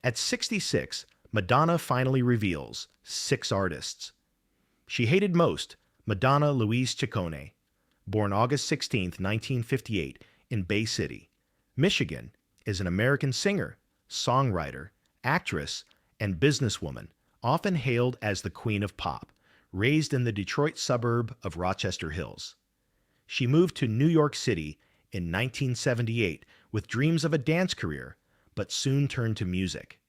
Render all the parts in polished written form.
At 66, Madonna finally reveals 6 artists she hated most. Madonna Louise Ciccone, born August 16, 1958, in Bay City, Michigan, is an American singer, songwriter, actress, and businesswoman, often hailed as the Queen of Pop, raised in the Detroit suburb of Rochester Hills. She moved to New York City in 1978 with dreams of a dance career, but soon turned to music.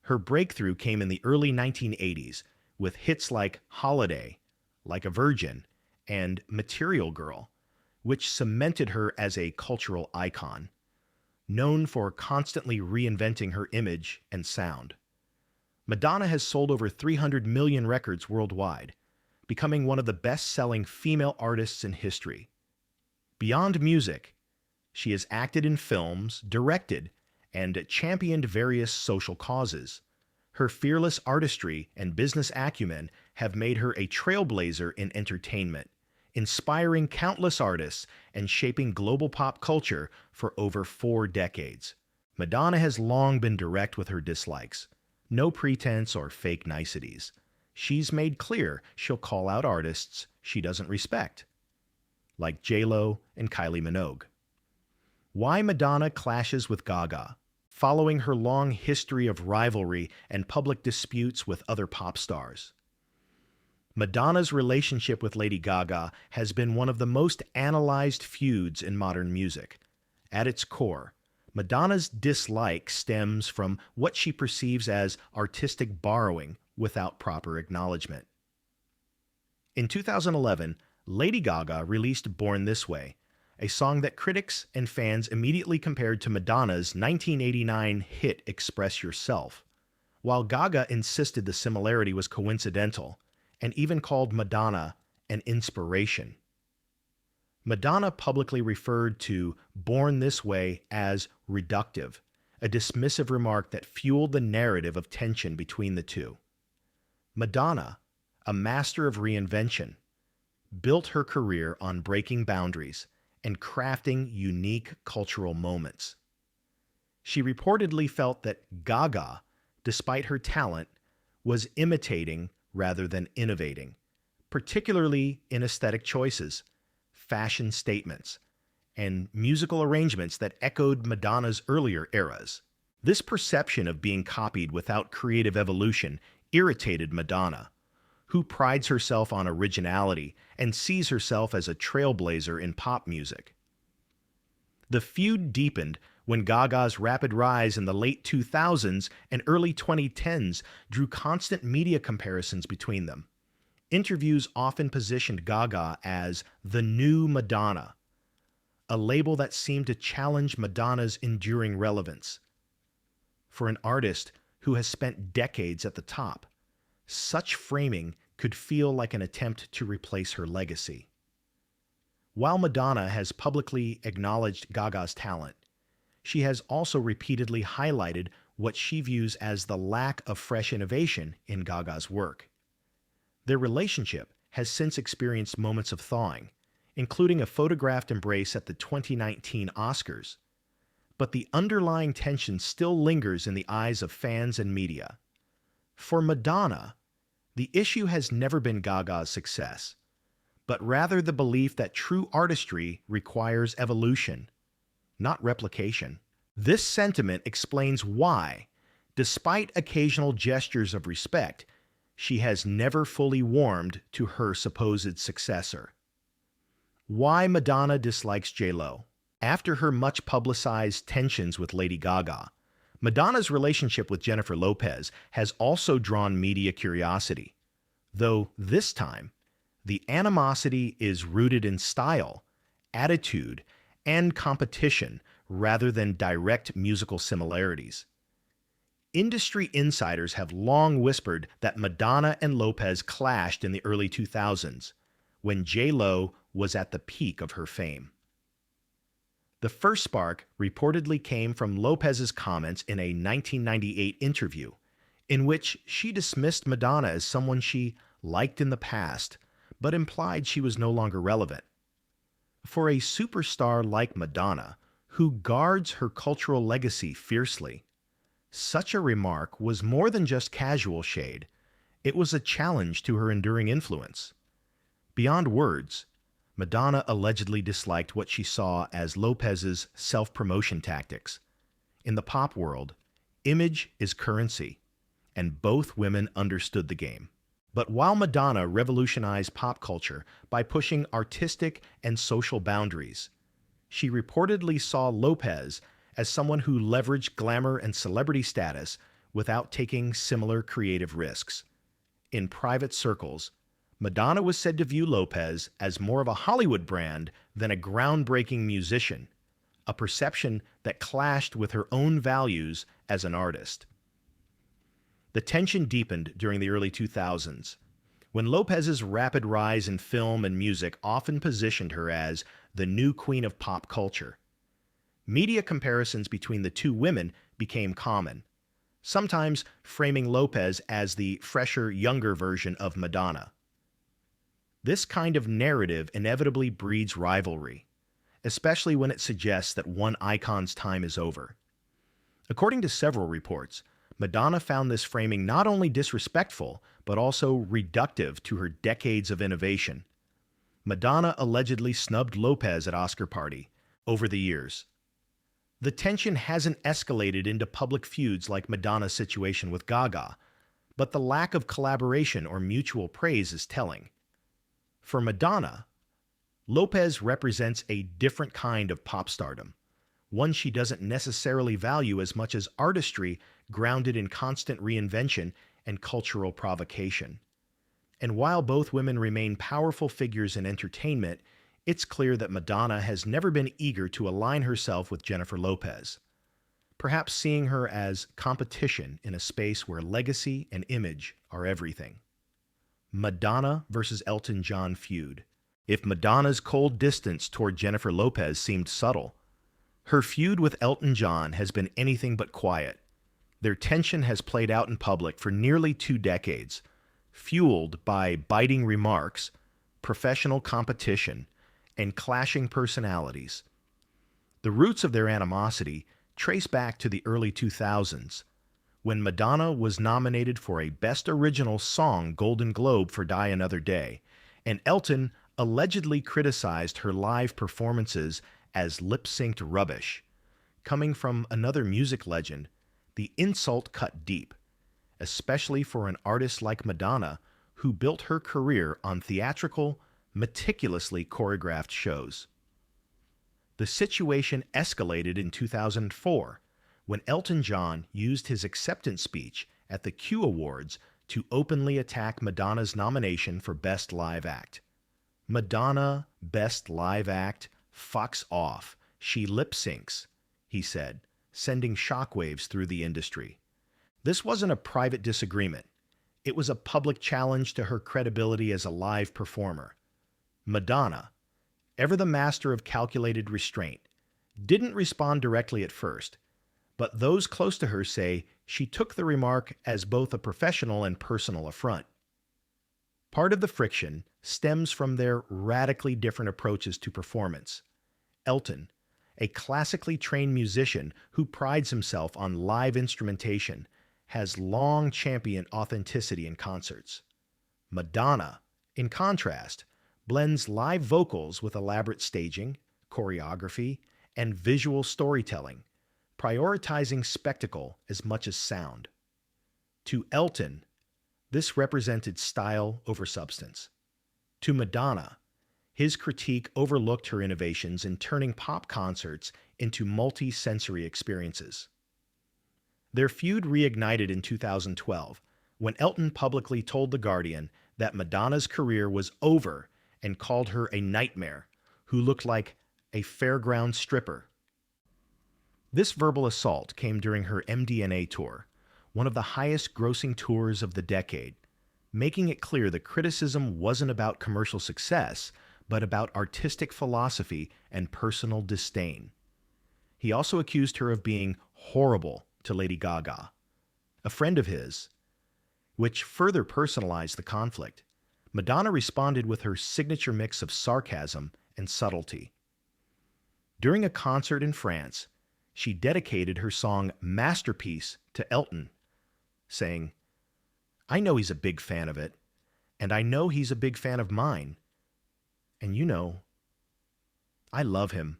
Her breakthrough came in the early 1980s with hits like Holiday, Like a Virgin, and Material Girl, which cemented her as a cultural icon, known for constantly reinventing her image and sound. Madonna has sold over 300 million records worldwide, becoming one of the best-selling female artists in history. Beyond music, she has acted in films, directed, and championed various social causes. Her fearless artistry and business acumen have made her a trailblazer in entertainment, inspiring countless artists and shaping global pop culture for over 4 decades. Madonna has long been direct with her dislikes. No pretense or fake niceties. She's made clear she'll call out artists she doesn't respect, like J.Lo and Kylie Minogue. Why Madonna clashes with Gaga? Following her long history of rivalry and public disputes with other pop stars. Madonna's relationship with Lady Gaga has been one of the most analyzed feuds in modern music. At its core, Madonna's dislike stems from what she perceives as artistic borrowing without proper acknowledgement. In 2011, Lady Gaga released Born This Way, a song that critics and fans immediately compared to Madonna's 1989 hit Express Yourself, while Gaga insisted the similarity was coincidental and even called Madonna an inspiration. Madonna publicly referred to Born This Way as reductive, a dismissive remark that fueled the narrative of tension between the two. Madonna, a master of reinvention, built her career on breaking boundaries and crafting unique cultural moments. She reportedly felt that Gaga, despite her talent, was imitating rather than innovating, particularly in aesthetic choices, fashion statements, and musical arrangements that echoed Madonna's earlier eras. This perception of being copied without creative evolution irritated Madonna, who prides herself on originality and sees herself as a trailblazer in pop music. The feud deepened when Gaga's rapid rise in the late 2000s and early 2010s drew constant media comparisons between them. Interviews often positioned Gaga as the new Madonna, a label that seemed to challenge Madonna's enduring relevance. For an artist who has spent decades at the top, such framing could feel like an attempt to replace her legacy. While Madonna has publicly acknowledged Gaga's talent, she has also repeatedly highlighted what she views as the lack of fresh innovation in Gaga's work. Their relationship has since experienced moments of thawing, including a photographed embrace at the 2019 Oscars, but the underlying tension still lingers in the eyes of fans and media. For Madonna, the issue has never been Gaga's success, but rather the belief that true artistry requires evolution, not replication. This sentiment explains why, despite occasional gestures of respect, she has never fully warmed to her supposed successor. Why Madonna dislikes J.Lo? After her much-publicized tensions with Lady Gaga, Madonna's relationship with Jennifer Lopez has also drawn media curiosity, though this time, the animosity is rooted in style, attitude, and competition rather than direct musical similarities. Industry insiders have long whispered that Madonna and Lopez clashed in the early 2000s, when J.Lo was at the peak of her fame. The first spark reportedly came from Lopez's comments in a 1998 interview, in which she dismissed Madonna as someone she liked in the past, but implied she was no longer relevant. For a superstar like Madonna, who guards her cultural legacy fiercely, Such a remark was more than just casual shade. It was a challenge to her enduring influence. Beyond words, Madonna allegedly disliked what she saw as Lopez's self-promotion tactics. In the pop world, image is currency, and both women understood the game. But while Madonna revolutionized pop culture by pushing artistic and social boundaries, she reportedly saw Lopez as someone who leveraged glamour and celebrity status without taking similar creative risks. In private circles, Madonna was said to view Lopez as more of a Hollywood brand than a groundbreaking musician, a perception that clashed with her own values as an artist. The tension deepened during the early 2000s, when Lopez's rapid rise in film and music often positioned her as the new queen of pop culture. Media comparisons between the two women became common, sometimes framing Lopez as the fresher, younger version of Madonna. This kind of narrative inevitably breeds rivalry, especially when it suggests that one icon's time is over. According to several reports, Madonna found this framing not only disrespectful, but also reductive to her decades of innovation. Madonna allegedly snubbed Lopez at Oscar party over the years. The tension hasn't escalated into public feuds like Madonna's situation with Gaga, but the lack of collaboration or mutual praise is telling. For Madonna, Lopez represents a different kind of pop stardom, one she doesn't necessarily value as much as artistry grounded in constant reinvention and cultural provocation. And while both women remain powerful figures in entertainment, it's clear that Madonna has never been eager to align herself with Jennifer Lopez, perhaps seeing her as competition in a space where legacy and image are everything. Madonna versus Elton John feud. If Madonna's cold distance toward Jennifer Lopez seemed subtle, her feud with Elton John has been anything but quiet. Their tension has played out in public for nearly 2 decades, fueled by biting remarks, professional competition, and clashing personalities. The roots of their animosity trace back to the early 2000s, when Madonna was nominated for a Best Original Song Golden Globe for Die Another Day, and Elton allegedly criticized her live performances as lip-synced rubbish. Coming from another music legend, the insult cut deep, especially for an artist like Madonna, who built her career on theatrical, meticulously choreographed shows. The situation escalated in 2004, when Elton John used his acceptance speech at the Q Awards to openly attack Madonna's nomination for Best Live Act. Madonna, Best Live Act, fucks off. She lip syncs, he said, sending shockwaves through the industry. This wasn't a private disagreement. It was a public challenge to her credibility as a live performer. Madonna, ever the master of calculated restraint, didn't respond directly at first, but those close to her say she took the remark as both a professional and personal affront. Part of the friction stems from their radically different approaches to performance. Elton, a classically trained musician who prides himself on live instrumentation, has long championed authenticity in concerts. Madonna, in contrast, blends live vocals with elaborate staging, choreography, and visual storytelling, prioritizing spectacle as much as sound. To Elton, this represented style over substance. To Madonna, his critique overlooked her innovations in turning pop concerts into multi-sensory experiences. Their feud reignited in 2012, when Elton publicly told The Guardian that Madonna's career was over and called her a nightmare who looked like a fairground stripper. This verbal assault came during her MDNA tour, one of the highest-grossing tours of the decade, making it clear the criticism wasn't about commercial success, but about artistic philosophy and personal disdain. He also accused her of being horrible to Lady Gaga, a friend of his, which further personalized the conflict. Madonna responded with her signature mix of sarcasm and subtlety. During a concert in France, she dedicated her song Masterpiece to Elton, saying, "I know he's a big fan of it, and I know he's a big fan of mine. And you know, I love him."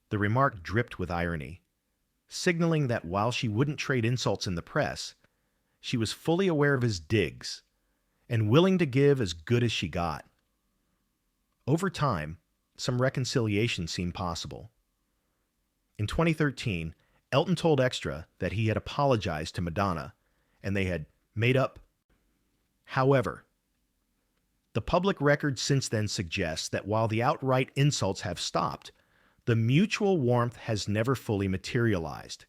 The remark dripped with irony, signaling that while she wouldn't trade insults in the press, she was fully aware of his digs and willing to give as good as she got. Over time, some reconciliation seemed possible. In 2013, Elton told Extra that he had apologized to Madonna and they had made up. However, the public record since then suggests that while the outright insults have stopped, the mutual warmth has never fully materialized.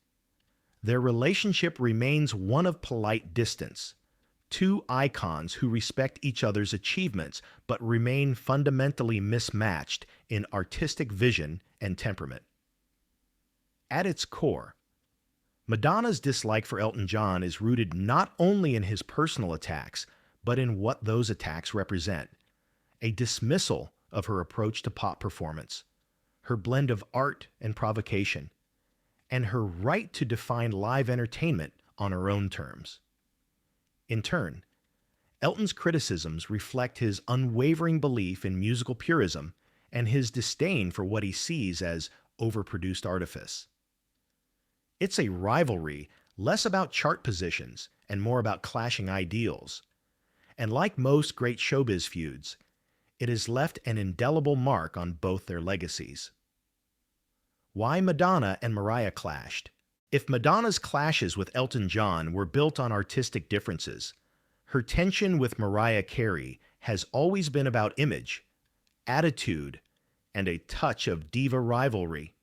Their relationship remains one of polite distance, two icons who respect each other's achievements but remain fundamentally mismatched in artistic vision and temperament. At its core, Madonna's dislike for Elton John is rooted not only in his personal attacks, but in what those attacks represent: a dismissal of her approach to pop performance, her blend of art and provocation, and her right to define live entertainment on her own terms. In turn, Elton's criticisms reflect his unwavering belief in musical purism and his disdain for what he sees as overproduced artifice. It's a rivalry less about chart positions and more about clashing ideals. And like most great showbiz feuds, it has left an indelible mark on both their legacies. Why Madonna and Mariah clashed. If Madonna's clashes with Elton John were built on artistic differences, her tension with Mariah Carey has always been about image, attitude, and a touch of diva rivalry.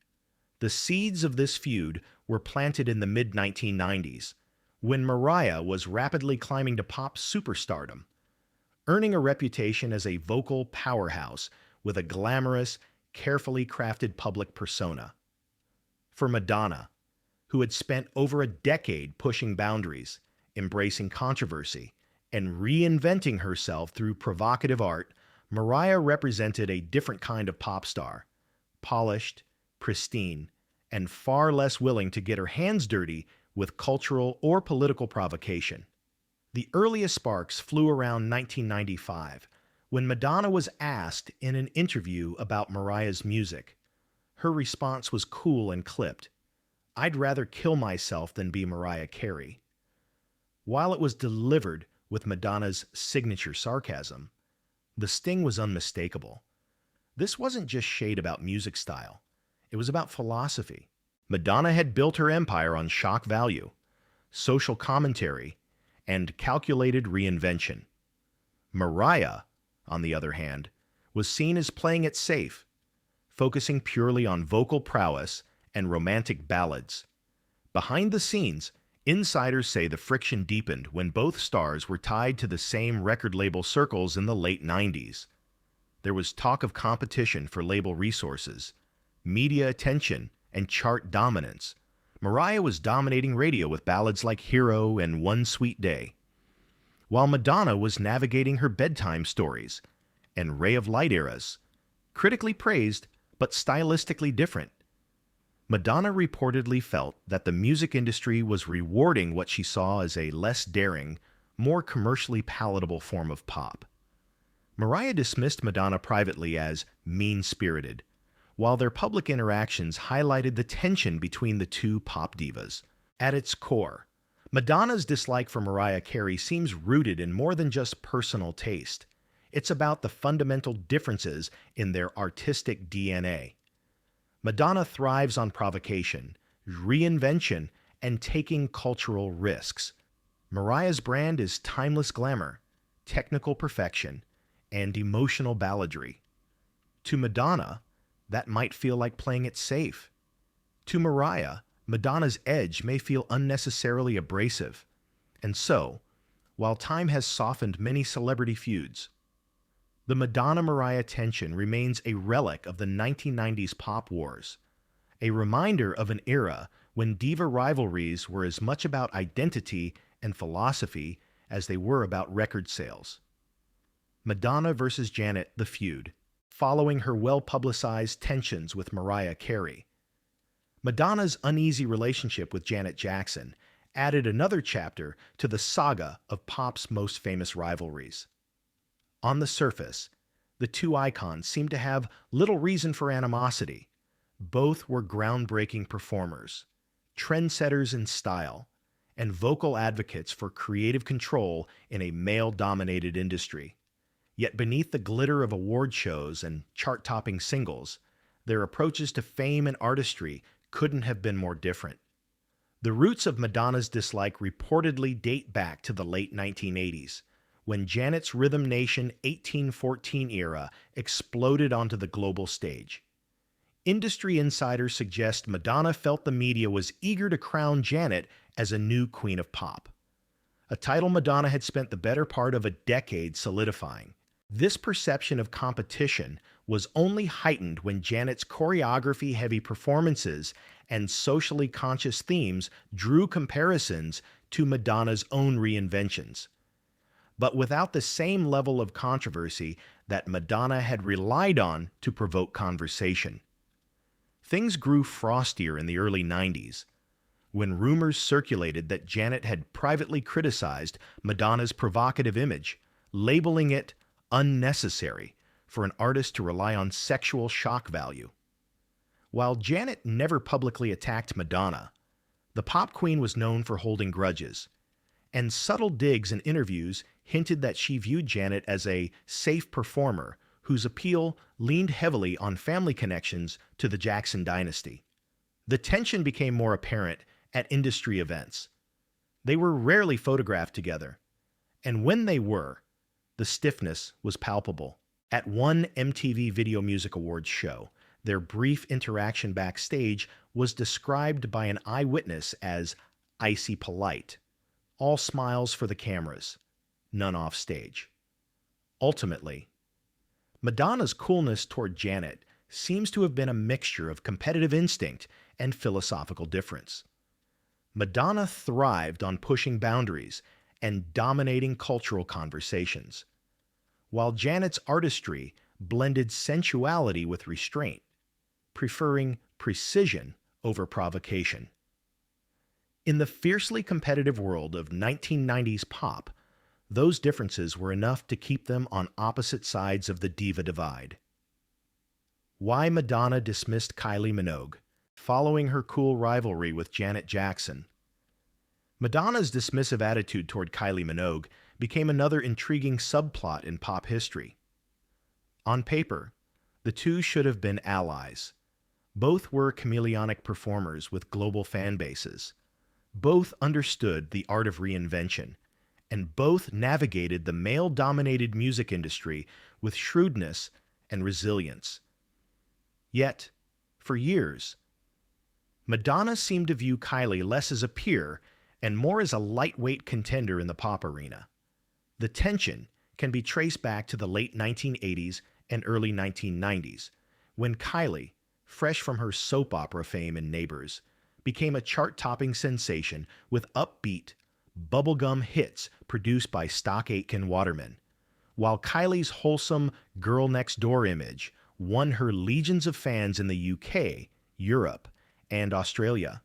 The seeds of this feud were planted in the mid-1990s, when Mariah was rapidly climbing to pop superstardom, earning a reputation as a vocal powerhouse with a glamorous, carefully crafted public persona. For Madonna, who had spent over a decade pushing boundaries, embracing controversy, and reinventing herself through provocative art, Mariah represented a different kind of pop star, polished, pristine, and far less willing to get her hands dirty with cultural or political provocation. The earliest sparks flew around 1995, when Madonna was asked in an interview about Mariah's music. Her response was cool and clipped: "I'd rather kill myself than be Mariah Carey." While it was delivered with Madonna's signature sarcasm, the sting was unmistakable. This wasn't just shade about music style. It was about philosophy. Madonna had built her empire on shock value, social commentary, and calculated reinvention. Mariah, on the other hand, was seen as playing it safe, focusing purely on vocal prowess and romantic ballads. Behind the scenes, insiders say the friction deepened when both stars were tied to the same record label circles in the late 90s. There was talk of competition for label resources, media attention, and chart dominance. Mariah was dominating radio with ballads like Hero and One Sweet Day, while Madonna was navigating her bedtime stories and Ray of Light eras, critically praised but stylistically different. Madonna reportedly felt that the music industry was rewarding what she saw as a less daring, more commercially palatable form of pop. Mariah dismissed Madonna privately as mean-spirited, while their public interactions highlighted the tension between the two pop divas. At its core, Madonna's dislike for Mariah Carey seems rooted in more than just personal taste. It's about the fundamental differences in their artistic DNA. Madonna thrives on provocation, reinvention, and taking cultural risks. Mariah's brand is timeless glamour, technical perfection, and emotional balladry. To Madonna, that might feel like playing it safe. To Mariah, Madonna's edge may feel unnecessarily abrasive. And so, while time has softened many celebrity feuds, the Madonna-Mariah tension remains a relic of the 1990s pop wars, a reminder of an era when diva rivalries were as much about identity and philosophy as they were about record sales. Madonna versus Janet, the feud, following her well-publicized tensions with Mariah Carey. Madonna's uneasy relationship with Janet Jackson added another chapter to the saga of pop's most famous rivalries. On the surface, the two icons seemed to have little reason for animosity. Both were groundbreaking performers, trendsetters in style, and vocal advocates for creative control in a male-dominated industry. Yet beneath the glitter of award shows and chart-topping singles, their approaches to fame and artistry couldn't have been more different. The roots of Madonna's dislike reportedly date back to the late 1980s, when Janet's Rhythm Nation 1814 era exploded onto the global stage. Industry insiders suggest Madonna felt the media was eager to crown Janet as a new queen of pop, a title Madonna had spent the better part of a decade solidifying. This perception of competition was only heightened when Janet's choreography-heavy performances and socially conscious themes drew comparisons to Madonna's own reinventions, but without the same level of controversy that Madonna had relied on to provoke conversation. Things grew frostier in the early 90s, when rumors circulated that Janet had privately criticized Madonna's provocative image, labeling it unnecessary for an artist to rely on sexual shock value. While Janet never publicly attacked Madonna, the pop queen was known for holding grudges, and subtle digs in interviews hinted that she viewed Janet as a safe performer whose appeal leaned heavily on family connections to the Jackson dynasty. The tension became more apparent at industry events. They were rarely photographed together, and when they were, the stiffness was palpable. At one MTV Video Music Awards show, their brief interaction backstage was described by an eyewitness as icy polite, all smiles for the cameras, none off stage. Ultimately, Madonna's coolness toward Janet seems to have been a mixture of competitive instinct and philosophical difference. Madonna thrived on pushing boundaries and dominating cultural conversations, while Janet's artistry blended sensuality with restraint, preferring precision over provocation. In the fiercely competitive world of 1990s pop, those differences were enough to keep them on opposite sides of the diva divide. Why Madonna dismissed Kylie Minogue following her cool rivalry with Janet Jackson. Madonna's dismissive attitude toward Kylie Minogue became another intriguing subplot in pop history. On paper, the two should have been allies. Both were chameleonic performers with global fan bases. Both understood the art of reinvention, and both navigated the male-dominated music industry with shrewdness and resilience. Yet, for years, Madonna seemed to view Kylie less as a peer and more as a lightweight contender in the pop arena. The tension can be traced back to the late 1980s and early 1990s, when Kylie, fresh from her soap opera fame in Neighbors, became a chart-topping sensation with upbeat, bubblegum hits produced by Stock Aitken Waterman, while Kylie's wholesome girl next door image won her legions of fans in the UK, Europe, and Australia.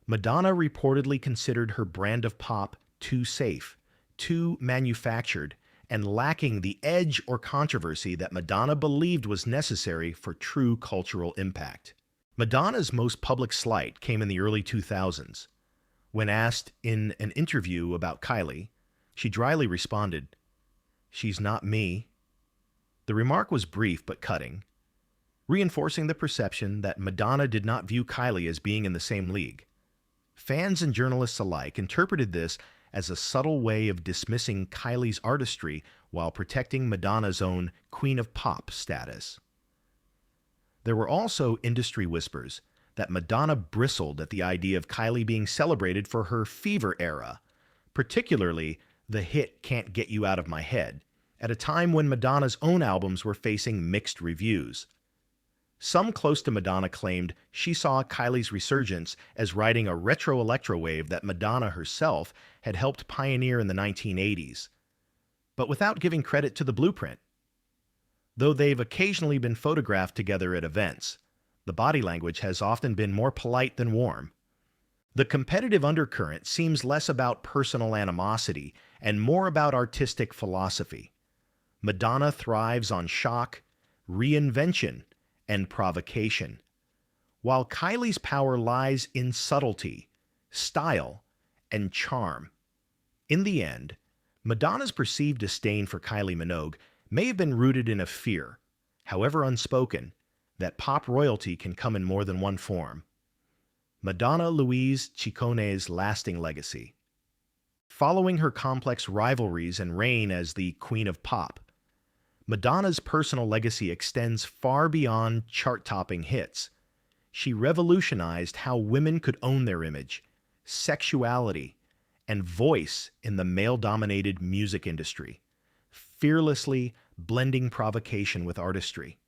Madonna reportedly considered her brand of pop too safe, too manufactured, and lacking the edge or controversy that Madonna believed was necessary for true cultural impact. Madonna's most public slight came in the early 2000s. When asked in an interview about Kylie, she dryly responded, "She's not me." The remark was brief but cutting, reinforcing the perception that Madonna did not view Kylie as being in the same league. Fans and journalists alike interpreted this as a subtle way of dismissing Kylie's artistry while protecting Madonna's own Queen of Pop status. There were also industry whispers that Madonna bristled at the idea of Kylie being celebrated for her fever era, particularly the hit Can't Get You Out of My Head, at a time when Madonna's own albums were facing mixed reviews. Some close to Madonna claimed she saw Kylie's resurgence as riding a retro electro wave that Madonna herself had helped pioneer in the 1980s, but without giving credit to the blueprint. Though they've occasionally been photographed together at events, The body language has often been more polite than warm. The competitive undercurrent seems less about personal animosity and more about artistic philosophy. Madonna thrives on shock, reinvention, and provocation, while Kylie's power lies in subtlety, style, and charm. In the end, Madonna's perceived disdain for Kylie Minogue may have been rooted in a fear, however unspoken, that pop royalty can come in more than one form. Madonna Louise Ciccone's lasting legacy. Following her complex rivalries and reign as the Queen of Pop, Madonna's personal legacy extends far beyond chart-topping hits. She revolutionized how women could own their image, sexuality, and voice in the male-dominated music industry, fearlessly blending provocation with artistry.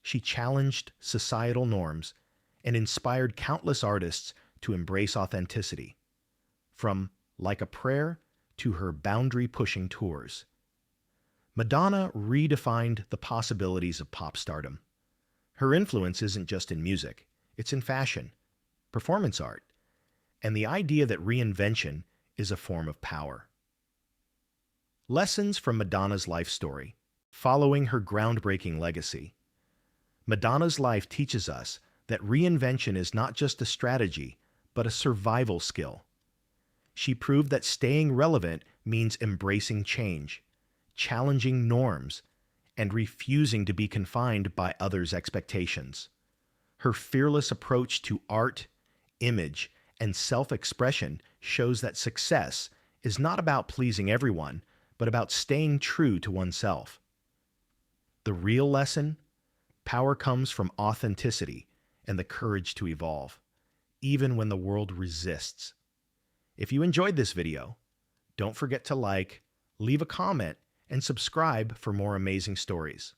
She challenged societal norms and inspired countless artists to embrace authenticity, from Like a Prayer to her boundary-pushing tours. Madonna redefined the possibilities of pop stardom. Her influence isn't just in music, it's in fashion, performance art, and the idea that reinvention is a form of power. Lessons from Madonna's life story. Following her groundbreaking legacy, Madonna's life teaches us that reinvention is not just a strategy, but a survival skill. She proved that staying relevant means embracing change, challenging norms, and refusing to be confined by others' expectations. Her fearless approach to art, image, and self-expression shows that success is not about pleasing everyone, but about staying true to oneself. The real lesson? Power comes from authenticity and the courage to evolve, even when the world resists. If you enjoyed this video, don't forget to like, leave a comment, and subscribe for more amazing stories.